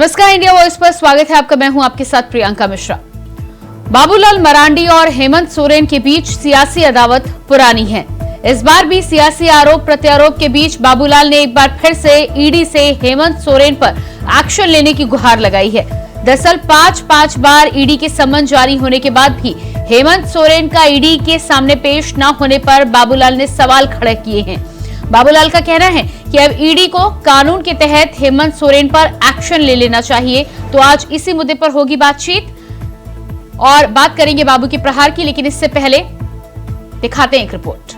नमस्कार, India voice पर स्वागत है आपका। मैं हूं आपके साथ प्रियंका मिश्रा। बाबूलाल मरांडी और हेमंत सोरेन के बीच सियासी अदावत पुरानी है। इस बार भी सियासी आरोप प्रत्यारोप के बीच बाबूलाल ने एक बार फिर से ईडी से हेमंत सोरेन पर एक्शन लेने की गुहार लगाई है। दरअसल 5 बार ईडी के समन जारी होने के बाद भी हेमंत सोरेन का ईडी के सामने पेश न होने पर बाबूलाल ने सवाल खड़े किए हैं। बाबूलाल का कहना है कि अब ईडी को कानून के तहत हेमंत सोरेन पर एक्शन ले लेना चाहिए। तो आज इसी मुद्दे पर होगी बातचीत और बात करेंगे बाबू के प्रहार की, लेकिन इससे पहले दिखाते हैं एक रिपोर्ट।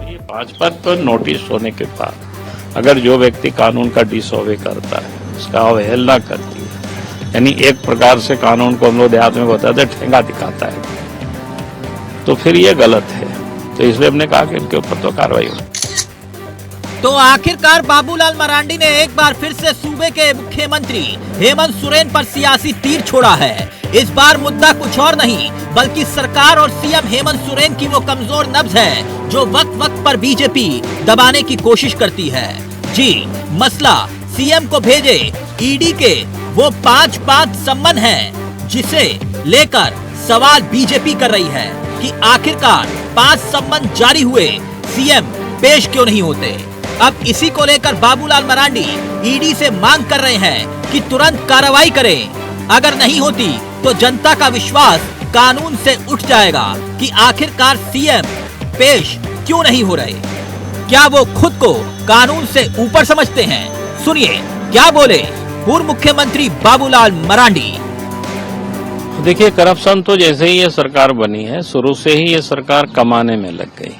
ये 5 बार पर नोटिस होने के बाद अगर जो व्यक्ति कानून का डिसओबे करता है, उसका अवहेलना करती है, यानी एक प्रकार से कानून को हम लोग देहात में बताते हैं ठेंगा दिखाता है, तो फिर ये गलत है। तो इसलिए हमने कहा कि इनके ऊपर तो कार्रवाई हो। तो आखिरकार बाबूलाल मरांडी ने एक बार फिर से सूबे के मुख्यमंत्री हेमंत सोरेन पर सियासी तीर छोड़ा है। इस बार मुद्दा कुछ और नहीं बल्कि सरकार और सीएम हेमंत सोरेन की वो कमजोर नब्ज है जो वक्त वक्त पर बीजेपी दबाने की कोशिश करती है। जी, मसला सीएम को भेजे ईडी के वो 5 सम्मन है, जिसे लेकर सवाल बीजेपी कर रही है कि आखिरकार 5 सम्मन जारी हुए, सीएम पेश क्यों नहीं होते। अब इसी को लेकर बाबूलाल मरांडी ईडी से मांग कर रहे हैं कि तुरंत कार्रवाई करें। अगर नहीं होती तो जनता का विश्वास कानून से उठ जाएगा कि आखिरकार सीएम पेश क्यों नहीं हो रहे। क्या वो खुद को कानून से ऊपर समझते हैं? सुनिए क्या बोले पूर्व मुख्यमंत्री बाबूलाल मरांडी। देखिए, करप्शन तो जैसे ही ये सरकार बनी है, शुरू से ही ये सरकार कमाने में लग गई।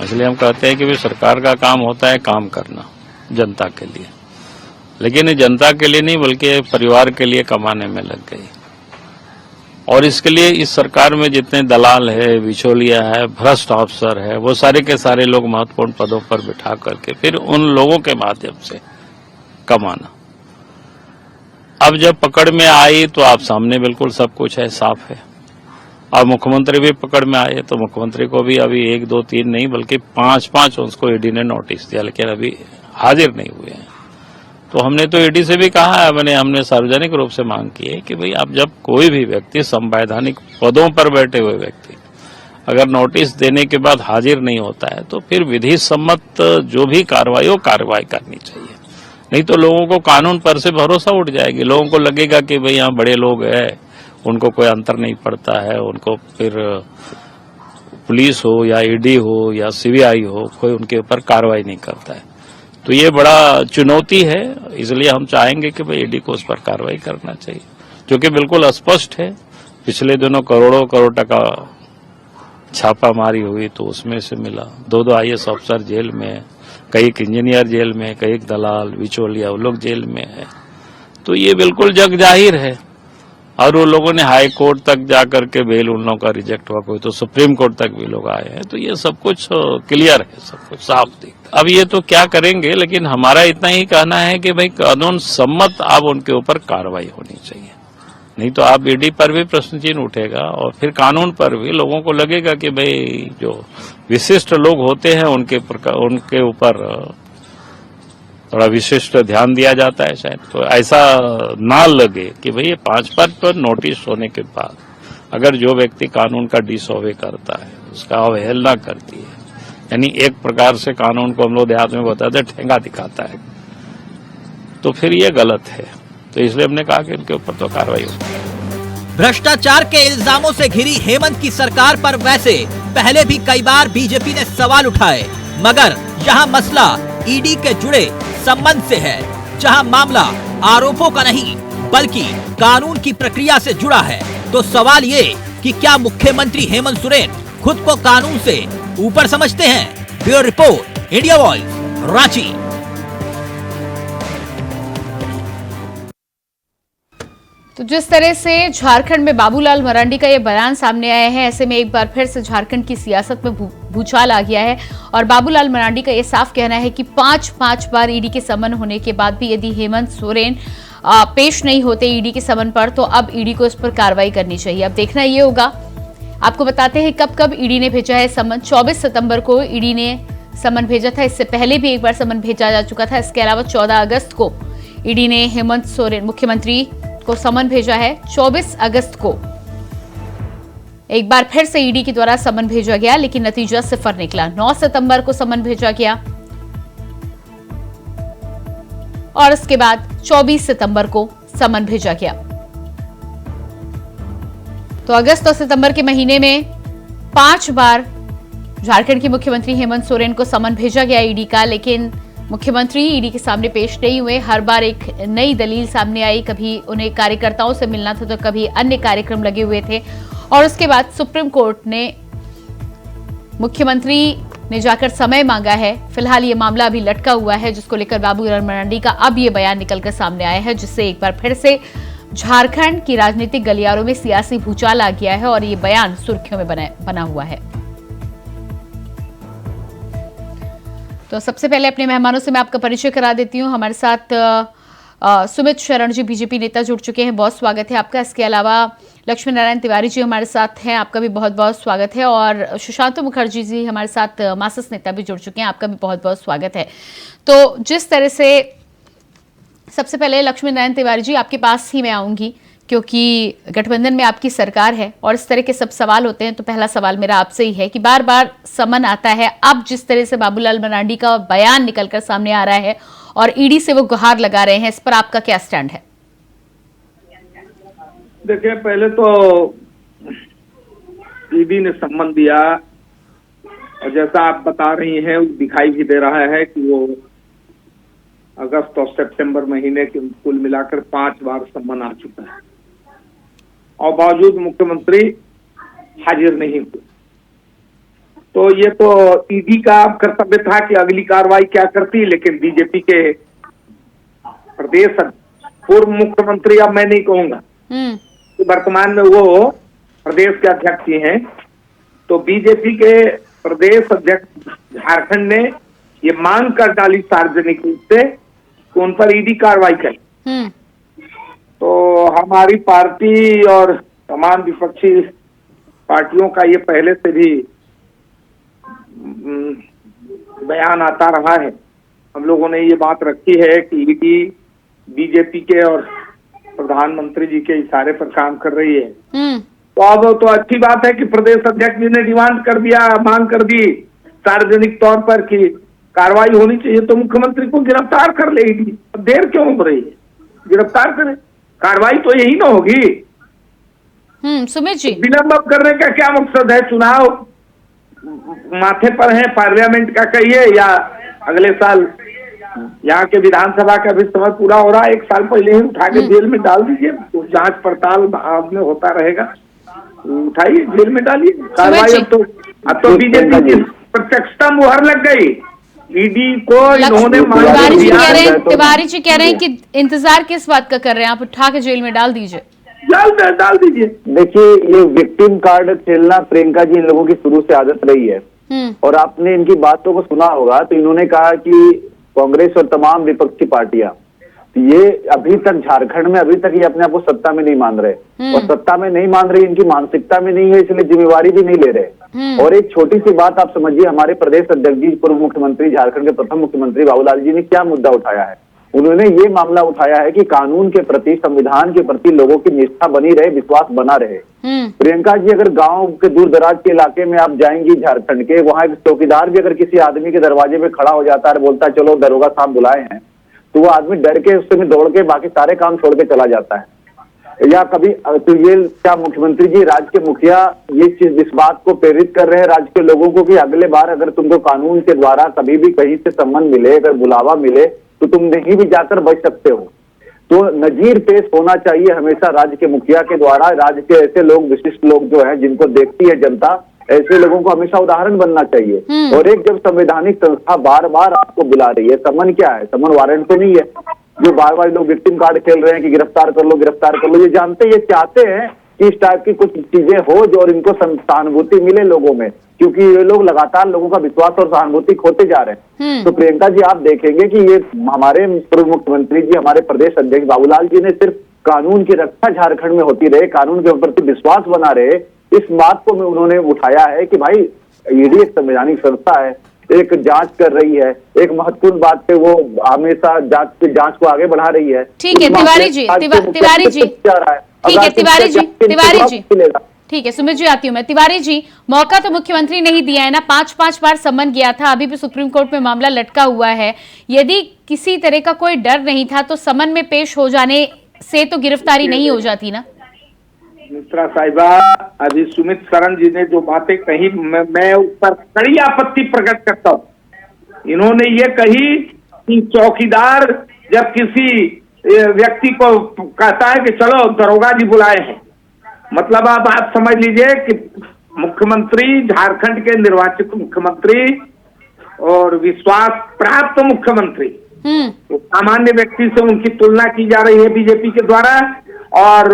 इसलिए हम कहते हैं कि भी सरकार का काम होता है काम करना जनता के लिए, लेकिन ये जनता के लिए नहीं बल्कि परिवार के लिए कमाने में लग गई। और इसके लिए इस सरकार में जितने दलाल है, बिचौलिया है, भ्रष्ट अफसर है, वो सारे के सारे लोग महत्वपूर्ण पदों पर बिठा करके फिर उन लोगों के माध्यम से कमाना। अब जब पकड़ में आई तो आप सामने बिल्कुल सब कुछ है, साफ है। अब मुख्यमंत्री भी पकड़ में आए तो मुख्यमंत्री को भी अभी 1, 2, 3 नहीं बल्कि 5 उसको ईडी ने नोटिस दिया, लेकिन अभी हाजिर नहीं हुए हैं। तो हमने तो ईडी से भी कहा है, हमने सार्वजनिक रूप से मांग की है कि भाई आप जब कोई भी व्यक्ति संवैधानिक पदों पर बैठे हुए व्यक्ति अगर नोटिस देने के बाद हाजिर नहीं होता है तो फिर विधि सम्मत जो भी कार्रवाई हो कार्रवाई करनी चाहिए। नहीं तो लोगों को कानून पर से भरोसा उठ जाएगी। लोगों को लगेगा कि भाई यहाँ बड़े लोग हैं, उनको कोई अंतर नहीं पड़ता है, उनको फिर पुलिस हो या ईडी हो या सीबीआई हो कोई उनके ऊपर कार्रवाई नहीं करता है। तो ये बड़ा चुनौती है। इसलिए हम चाहेंगे कि भाई ईडी को उस पर कार्रवाई करना चाहिए, जो कि बिल्कुल स्पष्ट है। पिछले दिनों करोड़ों करोड़ टका छापामारी हुई तो उसमें से मिला। 2 IAS अफसर जेल में, कई इंजीनियर जेल में, कई दलाल बिचौलिया वो लोग जेल में है। तो ये बिल्कुल जग जाहिर है। और वो लोगों ने हाई कोर्ट तक जाकर के बेल उन लोगों का रिजेक्ट हुआ, कोई तो सुप्रीम कोर्ट तक भी लोग आए हैं। तो ये सब कुछ क्लियर है, सब कुछ साफ दिखता। अब ये तो क्या करेंगे, लेकिन हमारा इतना ही कहना है कि भाई कानून सम्मत अब उनके ऊपर कार्रवाई होनी चाहिए। नहीं तो आप ईडी पर भी प्रश्न चिन्ह उठेगा और फिर कानून पर भी लोगों को लगेगा कि भाई जो विशिष्ट लोग होते हैं उनके ऊपर थोड़ा विशिष्ट ध्यान दिया जाता है शायद। तो ऐसा ना लगे कि भाई ये 5 बार पर नोटिस होने के बाद अगर जो व्यक्ति कानून का डिसओबे करता है, उसका अवहेलना करती है, यानी एक प्रकार से कानून को हम लोग देहात में बताते हैं ठेंगा दिखाता है, तो फिर ये गलत है। तो इसलिए हमने कहा कि इनके ऊपर तो कार्रवाई हो। भ्रष्टाचार के इल्जामों से घिरी हेमंत की सरकार पर वैसे पहले भी कई बार बीजेपी ने सवाल उठाए, मगर यहाँ मसला ईडी के जुड़े संबंध से है, जहां मामला आरोपों का नहीं बल्कि कानून की प्रक्रिया से जुड़ा है। तो सवाल ये कि क्या मुख्यमंत्री हेमंत सोरेन खुद को कानून से ऊपर समझते हैं? Bureau report, India voice, Ranchi. तो जिस तरह से झारखंड में बाबूलाल मरांडी का ये बयान सामने आया है, ऐसे में एक बार फिर से झारखंड की सियासत में भूचाल आ गया है और बाबूलाल मरांडी का ये साफ कहना है कि 5 बार ईडी के समन होने के बाद भी यदि हेमंत सोरेन पेश नहीं होते ईडी के समन पर तो अब ईडी को इस पर कार्रवाई करनी चाहिए। अब देखना ये होगा। आपको बताते हैं कब कब ईडी ने भेजा है समन। 24 सितंबर को ईडी ने समन भेजा था। इससे पहले भी एक बार समन भेजा जा चुका था। इसके अलावा 14 अगस्त को ईडी ने हेमंत सोरेन मुख्यमंत्री को समन भेजा है। 24 अगस्त को एक बार फिर से ईडी के द्वारा समन भेजा गया, लेकिन नतीजा सिफर निकला। 9 सितंबर को समन भेजा गया और इसके बाद 24 सितंबर को समन भेजा गया। तो अगस्त और सितंबर के महीने में 5 बार झारखंड के मुख्यमंत्री हेमंत सोरेन को समन भेजा गया ईडी का, लेकिन मुख्यमंत्री ईडी के सामने पेश नहीं हुए। हर बार एक नई दलील सामने आई, कभी उन्हें कार्यकर्ताओं से मिलना था तो कभी अन्य कार्यक्रम लगे हुए थे। और उसके बाद सुप्रीम कोर्ट ने मुख्यमंत्री ने जाकर समय मांगा है। फिलहाल ये मामला अभी लटका हुआ है, जिसको लेकर बाबूलाल मरांडी का अब ये बयान निकलकर सामने आया है, जिससे एक बार फिर से झारखंड की राजनीतिक गलियारों में सियासी भूचाल आ गया है और ये बयान सुर्खियों में बना हुआ है। तो सबसे पहले अपने मेहमानों से मैं आपका परिचय करा देती हूँ। हमारे साथ सुमित शरण जी बीजेपी नेता जुड़ चुके हैं, बहुत स्वागत है आपका। इसके अलावा लक्ष्मी नारायण तिवारी जी हमारे साथ हैं, आपका भी बहुत बहुत स्वागत है। और सुशांत मुखर्जी जी हमारे साथ मार्क्सिस्ट नेता भी जुड़ चुके हैं, आपका भी बहुत बहुत स्वागत है। तो जिस तरह से सबसे पहले लक्ष्मी नारायण तिवारी जी आपके पास ही मैं आऊंगी, क्योंकि गठबंधन में आपकी सरकार है और इस तरह के सब सवाल होते हैं। तो पहला सवाल मेरा आपसे ही है कि बार बार समन आता है, अब जिस तरह से बाबूलाल मरांडी का बयान निकलकर सामने आ रहा है और ईडी से वो गुहार लगा रहे हैं, इस पर आपका क्या स्टैंड है? देखिए, पहले तो ईडी ने सम्मन दिया और जैसा आप बता रही हैं दिखाई भी दे रहा है कि वो अगस्त और सितंबर महीने के कुल मिलाकर 5 बार सम्मन आ चुका है और बावजूद मुख्यमंत्री हाजिर नहीं हुए। तो ये तो ईडी का कर्तव्य था कि अगली कार्रवाई क्या करती, लेकिन बीजेपी के प्रदेश पूर्व मुख्यमंत्री, अब मैं नहीं कहूंगा कि वर्तमान में वो प्रदेश के अध्यक्ष ही हैं, तो बीजेपी के प्रदेश अध्यक्ष झारखंड ने ये मांग कर डाली सार्वजनिक रूप से कि उन पर ईडी कार्रवाई करे। तो हमारी पार्टी और तमाम विपक्षी पार्टियों का ये पहले से भी बयान आता रहा है। हम लोगों ने ये बात रखी है कि ईडी बीजेपी के और प्रधानमंत्री जी के इशारे पर काम कर रही है। तो अब तो अच्छी बात है कि प्रदेश अध्यक्ष जी ने डिमांड कर दिया, मांग कर दी सार्वजनिक तौर पर कि कार्रवाई होनी चाहिए, तो मुख्यमंत्री को गिरफ्तार कर ले ईडी। अब देर क्यों हो रही है? गिरफ्तार करें, कार्रवाई तो यही ना होगी। सुमित जी, विलंब करने का क्या मकसद है? चुनाव माथे पर है पार्लियामेंट का कहिए या अगले साल यहाँ के विधानसभा का भी समय पूरा हो रहा है, 1 साल पहले ही उठा के जेल में डाल दीजिए। तो जांच पड़ताल बाद में होता रहेगा, उठाइए जेल में डालिए कार्रवाई। अब तो बीजेपी की प्रत्यक्षता मुहर लग गई ईडी को। इन्होंने तिवारी जी कह रहे हैं कि इंतजार किस बात का कर रहे हैं आप, उठा के जेल में डाल दीजिए। डाल दीजिए। देखिए, ये विक्टिम कार्ड खेलना प्रियंका जी इन लोगों की शुरू से आदत रही है और आपने इनकी बातों को सुना होगा। तो इन्होंने कहा कि कांग्रेस और तमाम विपक्षी पार्टियां ये अभी तक झारखंड में ये अपने आप को सत्ता में नहीं मान रहे और सत्ता में नहीं मान रही, इनकी मानसिकता में नहीं है, इसलिए जिम्मेवारी भी नहीं ले रहे। और एक छोटी सी बात आप समझिए, हमारे प्रदेश अध्यक्ष जी, पूर्व मुख्यमंत्री, झारखंड के प्रथम मुख्यमंत्री बाबूलाल जी ने क्या मुद्दा उठाया है? उन्होंने ये मामला उठाया है कि कानून के प्रति, संविधान के प्रति लोगों की निष्ठा बनी रहे, विश्वास बना रहे। प्रियंका जी, अगर गांव के दूर दराज के इलाके में आप जाएंगी झारखंड के, वहां एक चौकीदार भी अगर किसी आदमी के दरवाजे में खड़ा हो जाता है, बोलता है चलो दरोगा साहब बुलाए हैं, तो वो आदमी डर के उससे में दौड़ के बाकी सारे काम छोड़ के चला जाता है। या कभी तो ये क्या मुख्यमंत्री जी, राज्य के मुखिया ये चीज इस बात को प्रेरित कर रहे हैं राज्य के लोगों को कि अगले बार अगर तुमको कानून के द्वारा कभी भी कहीं से सम्मन मिले, अगर बुलावा मिले, तो तुम नहीं भी जाकर बच सकते हो। तो नजीर पेश होना चाहिए हमेशा राज्य के मुखिया के द्वारा। राज्य के ऐसे लोग, विशिष्ट लोग जो है, जिनको देखती है जनता, ऐसे लोगों को हमेशा उदाहरण बनना चाहिए। और एक जब संवैधानिक संस्था बार बार आपको बुला रही है, समन क्या है? समन वारंट तो नहीं है जो बार बार लोग विक्टिम कार्ड खेल रहे हैं कि गिरफ्तार कर लो, गिरफ्तार कर लो। ये जानते, ये चाहते हैं कि इस टाइप की कुछ चीजें हो जो और इनको सहानुभूति मिले लोगों में, क्योंकि ये लोग लगातार लोगों का विश्वास और सहानुभूति खोते जा रहे हैं। तो प्रियंका जी, आप देखेंगे कि ये हमारे पूर्व मुख्यमंत्री जी, हमारे प्रदेश अध्यक्ष बाबूलाल जी ने सिर्फ कानून की रक्षा झारखंड में होती रहे, कानून के प्रति विश्वास बना रहे, इस बात को उन्होंने उठाया है कि भाई ईडी एक संवैधानिक संस्था है, एक जांच कर रही है, एक महत्वपूर्ण बात पे वो हमेशा जांच को आगे बढ़ा रही है। ठीक है तिवारी जी, तिवारी जी, ठीक है तिवारी जी, तिवारी जी, ठीक है सुमित जी आती हूँ मैं। तिवारी जी, मौका तो मुख्यमंत्री नहीं दिया है ना, 5-5 बार सम्मन गया था, अभी भी सुप्रीम कोर्ट में मामला लटका हुआ है। यदि किसी तरह का कोई डर नहीं था तो सम्मन में पेश हो जाने से तो गिरफ्तारी नहीं हो जाती ना। मित्रा साहिबा, अभी सुमित सरन जी ने जो बातें कही, मैं उस पर कड़ी आपत्ति प्रकट करता हूँ। इन्होंने ये कही कि चौकीदार जब किसी व्यक्ति को कहता है कि चलो दरोगा जी बुलाए हैं, मतलब आप समझ लीजिए कि मुख्यमंत्री, झारखंड के निर्वाचित मुख्यमंत्री और विश्वास प्राप्त मुख्यमंत्री, तो सामान्य व्यक्ति से उनकी तुलना की जा रही है बीजेपी के द्वारा, और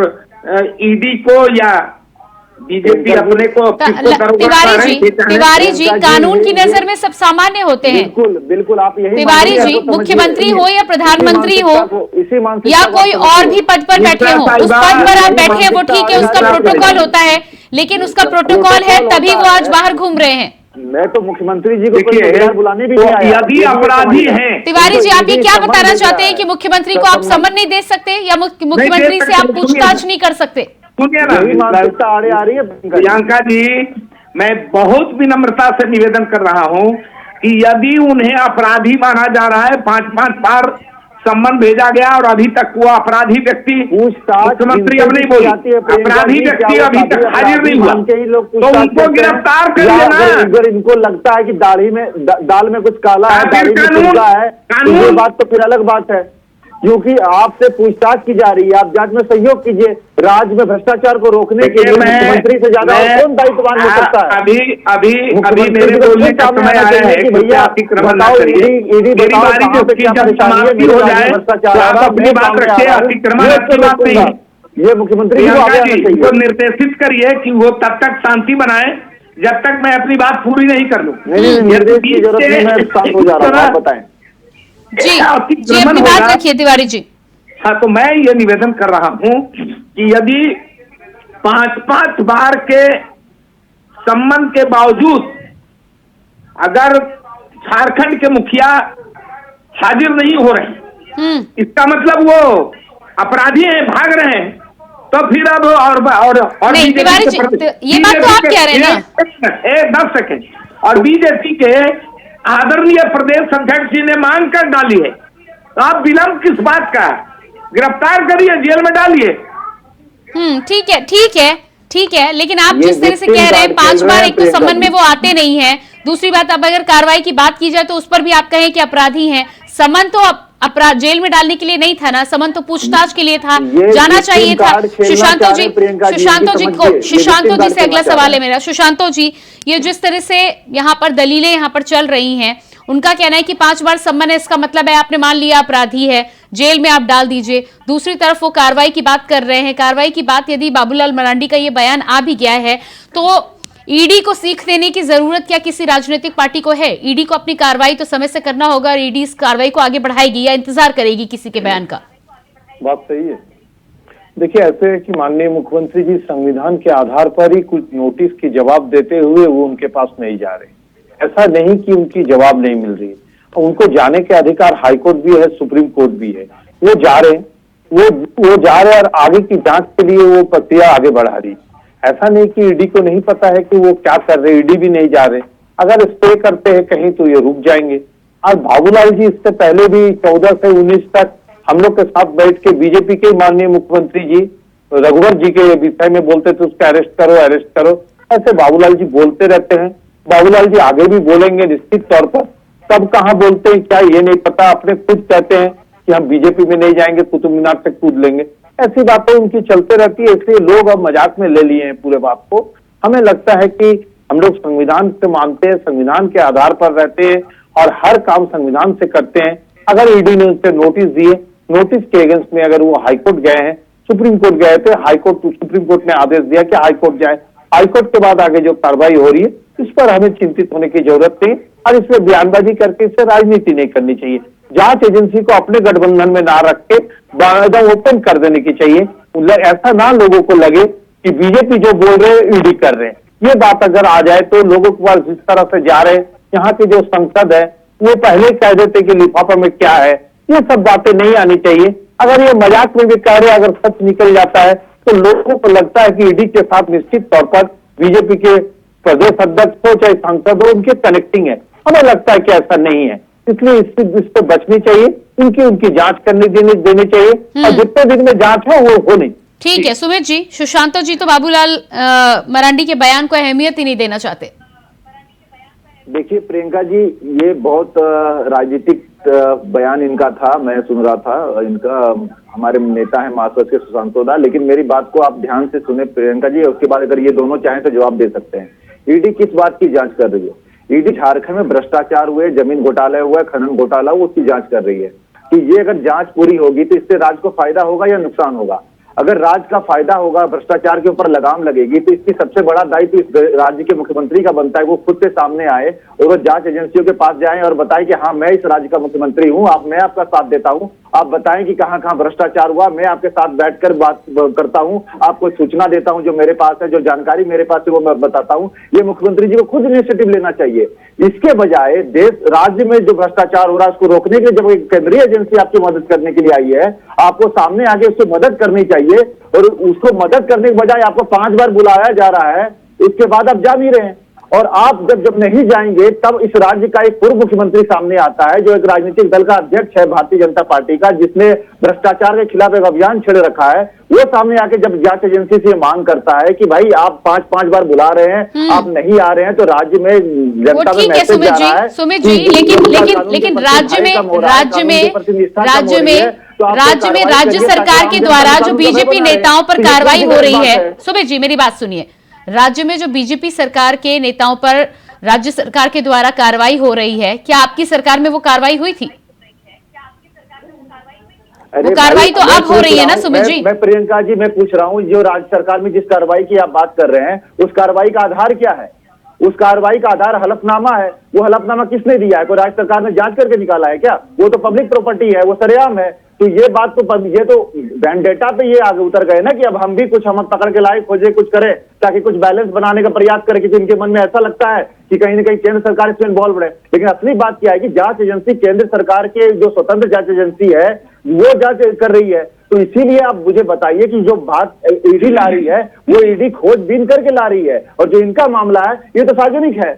ईडी को या बीजेपी अपने को तिवारी जी कानून की नजर में सब सामान्य होते हैं। बिल्कुल बिल्कुल, आप यही तिवारी जी, मुख्यमंत्री हो या प्रधानमंत्री हो या कोई और भी पद पर बैठे हो, उस पद पर आप बैठे हैं वो ठीक है, उसका प्रोटोकॉल होता है, लेकिन उसका प्रोटोकॉल है तभी वो आज बाहर घूम रहे हैं। मैं तो मुख्यमंत्री जी को बुलाने भी नहीं आया। यदि अपराधी हैं, तिवारी जी आप ये क्या बताना चाहते हैं कि मुख्यमंत्री को आप सम्मन नहीं दे सकते या मुख्यमंत्री से आप पूछताछ नहीं कर सकते? सुनिए ना आ रही है प्रियंका जी, मैं बहुत विनम्रता से निवेदन कर रहा हूं कि यदि उन्हें अपराधी माना जा रहा है, 5-5 बार सम्मन भेजा गया और अभी तक वो अपराधी व्यक्ति, मुख्यमंत्री अब नहीं बोली, अपराधी व्यक्ति अभी तक हाजिर नहीं हुआ, तो उनको गिरफ्तार करिए ना। अगर इनको लगता है कि दाल में कुछ काला है, ये बात तो फिर अलग बात है, क्योंकि आपसे पूछताछ की जा रही है, आप जांच में सहयोग कीजिए। राज्य में भ्रष्टाचार को रोकने के लिए मुख्यमंत्री से ज्यादा कौन दायित्ववान हो सकता है? अभी मेरे बोलने का समय आया है कि भैया अतिक्रमण ना करिए, मेरी बारी जब समाप्ति हो जाए तो आप अपनी बात रखिए, अतिक्रमण अच्छी बात नहीं है। ये मुख्यमंत्री को निर्देशित करिए कि वो तब तक शांति बनाए जब तक मैं अपनी बात पूरी नहीं कर लूं। निर्देश की जरूरत नहीं, मैं शांत हो जा रहा हूं, आप बताएं जी, अपनी बात रखिए तिवारी जी। हाँ, तो मैं ये निवेदन कर रहा हूं कि यदि 5-5 बार के सम्मन के बावजूद अगर झारखंड के मुखिया हाजिर नहीं हो रहे, इसका मतलब वो अपराधी हैं, भाग रहे हैं, तो फिर अब और नहीं तिवारी जी, ये बात तो आप कह रहे हैं ना। 10 सेकेंड, और बीजेपी के आदरणीय प्रदेश अध्यक्ष जी ने मांग कर डाली है, तो आप विलंब किस बात का? गिरफ्तार करिए, जेल में डालिए। ठीक है, लेकिन आप जिस तरह से कह रहे हैं 5 बार, एक तो सम्मन में वो आते नहीं है, दूसरी बात अब अगर कार्रवाई की बात की जाए तो उस पर भी आप कहें कि अपराधी हैं। सम्मन तो अपराध जेल में डालने के लिए नहीं था ना, सम्मन तो पूछताछ के लिए था, जाना चाहिए था। सुशांतो जी से अगला सवाल है मेरा। सुशांतो जी, ये जिस तरह से यहाँ पर दलीलें यहाँ पर चल रही हैं, उनका कहना है कि 5 बार सम्मन है, इसका मतलब है आपने मान लिया अपराधी है, जेल में आप डाल दीजिए। दूसरी तरफ वो कार्रवाई की बात कर रहे हैं, कार्रवाई की बात यदि बाबूलाल मरांडी का ये बयान आ भी गया है तो ईडी को सीख देने की जरूरत क्या किसी राजनीतिक पार्टी को है? ईडी को अपनी कार्रवाई तो समय से करना होगा और ईडी इस कार्रवाई को आगे बढ़ाएगी या इंतजार करेगी किसी के बयान का? बात सही है। देखिए, ऐसे है कि माननीय मुख्यमंत्री जी संविधान के आधार पर ही कुछ नोटिस की जवाब देते हुए वो उनके पास नहीं जा रहे। ऐसा नहीं कि उनकी जवाब नहीं मिल रही, उनको जाने के अधिकार हाईकोर्ट भी है, सुप्रीम कोर्ट भी है, वो जा रहे हैं, वो जा रहे हैं और आगे की जांच के लिए वो प्रक्रिया आगे बढ़ा रही। ऐसा नहीं कि ईडी को नहीं पता है कि वो क्या कर रहे, ईडी भी नहीं जा रहे। अगर स्टे करते हैं कहीं तो ये रुक जाएंगे। आज बाबूलाल जी इससे पहले भी 14 से 19 तक हम लोग के साथ बैठ के बीजेपी के माननीय मुख्यमंत्री जी रघुवर जी के विषय में बोलते थे, उसको अरेस्ट करो, ऐसे बाबूलाल जी बोलते रहते हैं। बाबूलाल जी आगे भी बोलेंगे निश्चित तौर पर। कब कहाँ बोलते हैं क्या ये नहीं पता, अपने खुद कहते हैं कि हम बीजेपी में नहीं जाएंगे, कुतुब मीनार से कूद लेंगे, ऐसी बातें उनकी चलते रहती है। इसलिए लोग अब मजाक में ले लिए हैं पूरे बात को। हमें लगता है कि हम लोग संविधान से मानते हैं, संविधान के आधार पर रहते हैं और हर काम संविधान से करते हैं। अगर ईडी ने उनसे नोटिस दिए, नोटिस के अगेंस्ट में अगर वो हाईकोर्ट गए हैं, सुप्रीम कोर्ट गए थे, सुप्रीम कोर्ट ने आदेश दिया कि हाईकोर्ट जाए, हाईकोर्ट के बाद आगे जो कार्रवाई हो रही है इस पर हमें चिंतित होने की जरूरत नहीं और इसमें बयानबाजी करके इससे राजनीति नहीं करनी चाहिए। जांच एजेंसी को अपने गठबंधन में ना रख के एकदम ओपन कर देने की चाहिए। ऐसा ना लोगों को लगे कि बीजेपी जो बोल रहे हैं ईडी कर रहे हैं। ये बात अगर आ जाए तो लोगों के पास जिस तरह से जा रहे हैं यहाँ के जो संसद है वो पहले कह देते कि लिफाफा में क्या है। ये सब बातें नहीं आनी चाहिए। अगर ये मजाक में भी कह रहे, अगर सच निकल जाता है तो लोगों को लगता है कि ईडी के साथ निश्चित तौर पर बीजेपी के प्रदेश अध्यक्ष हो चाहे सांसद हो, उनके कनेक्टिंग है। हमें लगता है कि ऐसा नहीं है, इसलिए इससे बचनी चाहिए। उनकी जांच करने देनी चाहिए और जितने दिन में जांच हो वो हो नहीं। ठीक है सुमित जी। सुशांत जी तो बाबूलाल मरांडी के बयान को अहमियत ही नहीं देना चाहते। देखिए प्रियंका जी, ये बहुत राजनीतिक बयान इनका था, मैं सुन रहा था इनका। हमारे नेता है मार्क्सवादी के सुशांत दा, लेकिन मेरी बात को आप ध्यान से सुने प्रियंका जी, उसके बाद अगर ये दोनों चाहें तो जवाब दे सकते हैं। ईडी किस बात की जांच कर रही है? ईडी झारखंड में भ्रष्टाचार हुए, जमीन घोटाला हुआ, खनन घोटाला हुआ, उसकी जांच कर रही है। तो ये अगर जांच पूरी होगी तो इससे राज्य को फायदा होगा या नुकसान होगा? अगर राज्य का फायदा होगा, भ्रष्टाचार के ऊपर लगाम लगेगी, तो इसकी सबसे बड़ा दायित्व इस राज्य के मुख्यमंत्री का बनता है। वो खुद से सामने आए और वो जांच एजेंसियों के पास जाएं और बताएं कि हाँ मैं इस राज्य का मुख्यमंत्री हूँ, मैं आपका साथ देता हूँ, आप बताएं कि कहाँ कहाँ भ्रष्टाचार हुआ, मैं आपके साथ बैठकर बात करता हूँ, आपको सूचना देता हूँ, जो मेरे पास है, जो जानकारी मेरे पास है वो मैं बताता हूँ। ये मुख्यमंत्री जी को खुद इनिशिएटिव लेना चाहिए। इसके बजाय राज्य में जो भ्रष्टाचार हो रहा है उसको रोकने के लिए जब एक केंद्रीय एजेंसी आपकी मदद करने के लिए आई है, आपको सामने आगे उसको मदद करनी चाहिए। और उसको मदद करने के बजाय आपको 5 बार बुलाया जा रहा है, इसके बाद आप जा नहीं रहे हैं। और आप जब नहीं जाएंगे तब इस राज्य का एक पूर्व मुख्यमंत्री सामने आता है जो एक राजनीतिक दल का अध्यक्ष है भारतीय जनता पार्टी का, जिसने भ्रष्टाचार के खिलाफ एक अभियान छेड़ रखा है। वो सामने आके जब जांच एजेंसी से मांग करता है कि भाई आप 5 बार बुला रहे हैं, आप नहीं आ रहे हैं, तो राज्य में जनता में मैसेज जा रहा है। सुमित जी, लेकिन राज्य में राज्य सरकार के द्वारा जो बीजेपी नेताओं पर कार्रवाई हो रही है, सुमित जी मेरी बात सुनिए, राज्य में जो बीजेपी सरकार के नेताओं पर राज्य सरकार के द्वारा कार्रवाई हो रही है, क्या आपकी सरकार में वो कार्रवाई हुई थी? वो कार्रवाई तो अब हो रही है ना सुमित जी? मैं प्रियंका जी मैं पूछ रहा हूँ, जो राज्य सरकार में जिस कार्रवाई की आप बात कर रहे हैं, उस कार्रवाई का आधार क्या है? उस कार्रवाई का आधार हलफनामा है। वो हलफनामा किसने दिया है? कोई राज्य सरकार ने जांच करके निकाला है क्या? वो तो पब्लिक प्रॉपर्टी है, वो सरेआम है। तो ये बात तो ये तो वेंडेटा पे ये आगे उतर गए ना कि अब हम भी कुछ हम पकड़ के लाए, खोजे, कुछ करें ताकि कुछ बैलेंस बनाने का प्रयास करें, क्योंकि इनके मन में ऐसा लगता है कि कहीं ना कहीं केंद्र सरकार इसमें इन्वॉल्व है। लेकिन असली बात क्या है कि जांच एजेंसी केंद्र सरकार के जो स्वतंत्र जांच एजेंसी है वो जांच कर रही है। तो इसीलिए आप मुझे बताइए कि जो बात ईडी ला रही है वो ईडी खोजबीन करके ला रही है, और जो इनका मामला है ये तो सार्वजनिक है,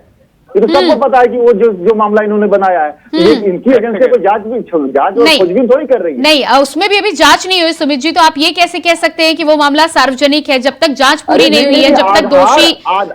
ये तो सबको पता है कि वो जो मामला इन्होंने बनाया है। ये इनकी एजेंसी को जांच और खोजबीन थोड़ी कर रही है। नहीं, उसमें भी अभी जांच नहीं हुई सुमित जी, तो आप ये कैसे कह सकते हैं कि वो मामला सार्वजनिक है? जब तक जांच पूरी नहीं हुई है, जब तक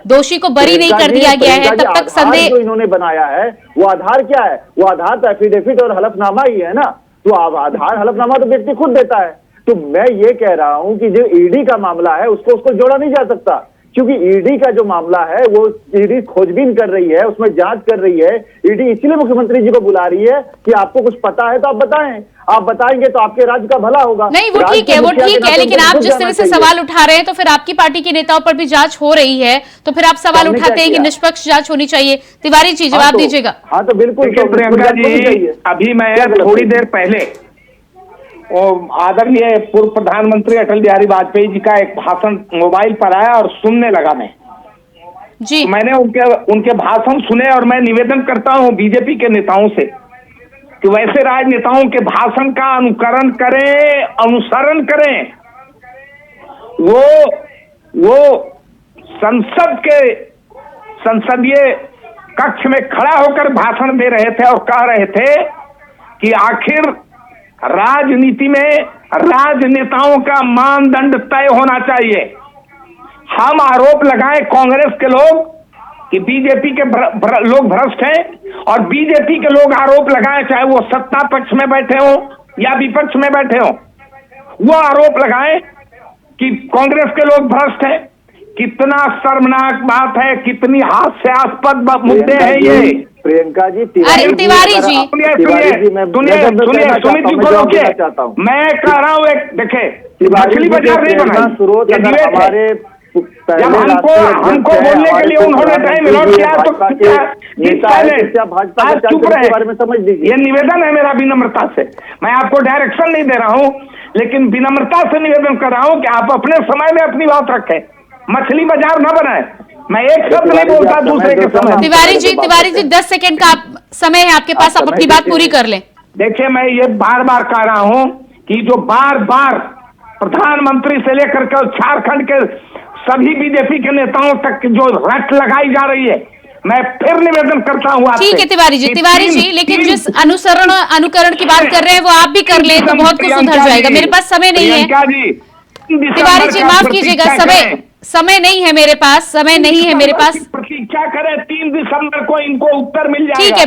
दोषी को बरी नहीं कर दिया गया है, तब तक संदेह जो इन्होंने बनाया है वो आधार क्या है? वो आधार तो एफिडेविट और हलफनामा ही है ना। तो आधार हलफनामा तो व्यक्ति खुद देता है। तो मैं ये कह रहा हूं कि जो ईडी का मामला है उसको जोड़ा नहीं जा सकता, क्योंकि ईडी का जो मामला है वो ईडी खोजबीन कर रही है, उसमें जांच कर रही है। ईडी इसीलिए मुख्यमंत्री जी को बुला रही है कि आपको कुछ पता है तो आप बताएं, आप बताएंगे तो आपके राज्य का भला होगा। नहीं वो ठीक है, लेकिन आप जिस तरह से सवाल उठा रहे हैं तो फिर आपकी पार्टी के नेताओं पर भी जांच हो रही है, तो फिर आप सवाल उठाते हैं कि निष्पक्ष जांच होनी चाहिए। तिवारी जी जवाब दीजिएगा। हाँ तो बिल्कुल प्रियंका जी, अभी मैं थोड़ी देर पहले आदरणीय पूर्व प्रधानमंत्री अटल बिहारी वाजपेयी जी का एक भाषण मोबाइल पर आया और सुनने लगा मैं जी। मैंने उनके भाषण सुने और मैं निवेदन करता हूं बीजेपी के नेताओं से कि वैसे राजनेताओं के भाषण का अनुकरण करें, अनुसरण करें। वो संसद के संसदीय कक्ष में खड़ा होकर भाषण दे रहे थे और कह रहे थे कि आखिर राजनीति में राजनेताओं का मानदंड तय होना चाहिए। हम आरोप लगाएं कांग्रेस के लोग कि बीजेपी के लोग भ्रष्ट हैं, और बीजेपी के लोग आरोप लगाएं चाहे वो सत्ता पक्ष में बैठे हो या विपक्ष में बैठे हो, वो आरोप लगाएं कि कांग्रेस के लोग भ्रष्ट हैं। कितना शर्मनाक बात है, कितनी हास्यास्पद मुद्दे हैं ये। प्रियंका जी, तिवारी जी सुनिए सुमित जी को रोकिए। मैं कह रहा हूँ एक देखे, मछली बाजार नहीं बनाई। जब हमको बोलने के लिए उन्होंने टाइम अलॉट किया तो आज चुप रहे। ये निवेदन है मेरा विनम्रता से, मैं आपको डायरेक्शन नहीं दे रहा हूँ, लेकिन विनम्रता से निवेदन कर रहा हूँ कि आप अपने समय में अपनी बात रखें, मछली बाजार न बनाए। मैं एक शब्द नहीं बोलता दूसरे के समय। तिवारी जी 10 सेकंड का समय है आपके पास, आप अपनी बात पूरी कर लें। देखिए, मैं ये बार बार कह रहा हूं कि जो बार बार प्रधानमंत्री से लेकर के झारखंड के सभी बीजेपी के नेताओं तक जो रट लगाई जा रही है, मैं फिर निवेदन करता हूं आपसे। ठीक है तिवारी जी, लेकिन जिस अनुकरण की बात कर रहे हैं वो आप भी कर लें तो बहुत कुछ सुधर जाएगा। मेरे पास समय नहीं है तिवारी जी, माफ कीजिएगा, समय नहीं है मेरे पास, प्रतीक्षा करें, 3 दिसंबर को इनको उत्तर मिल जाएगा। ठीक है,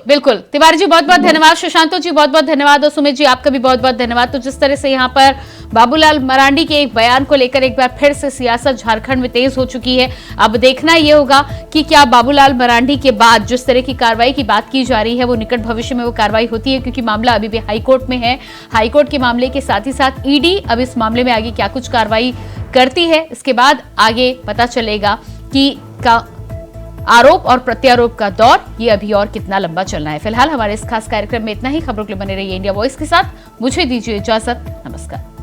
बिल्कुल। तिवारी जी बहुत बहुत धन्यवाद, सुशांतो जी बहुत बहुत धन्यवाद और सुमित जी आपका भी बहुत बहुत धन्यवाद। तो जिस तरह से यहाँ पर बाबूलाल मरांडी के एक बयान को लेकर एक बार फिर से सियासत झारखंड में तेज हो चुकी है। अब देखना यह होगा कि क्या बाबूलाल मरांडी के बाद जिस तरह की कार्रवाई की बात की जा रही है वो निकट भविष्य में वो कार्रवाई होती है, क्योंकि मामला अभी भी हाईकोर्ट में है। हाईकोर्ट के मामले के साथ ही साथ ईडी अब इस मामले में आगे क्या कुछ कार्रवाई करती है, इसके बाद आगे पता चलेगा कि आरोप और प्रत्यारोप का दौर ये अभी और कितना लंबा चलना है। फिलहाल हमारे इस खास कार्यक्रम में इतना ही। खबरों के लिए बने रहिए इंडिया वॉइस के साथ। मुझे दीजिए इजाजत, नमस्कार।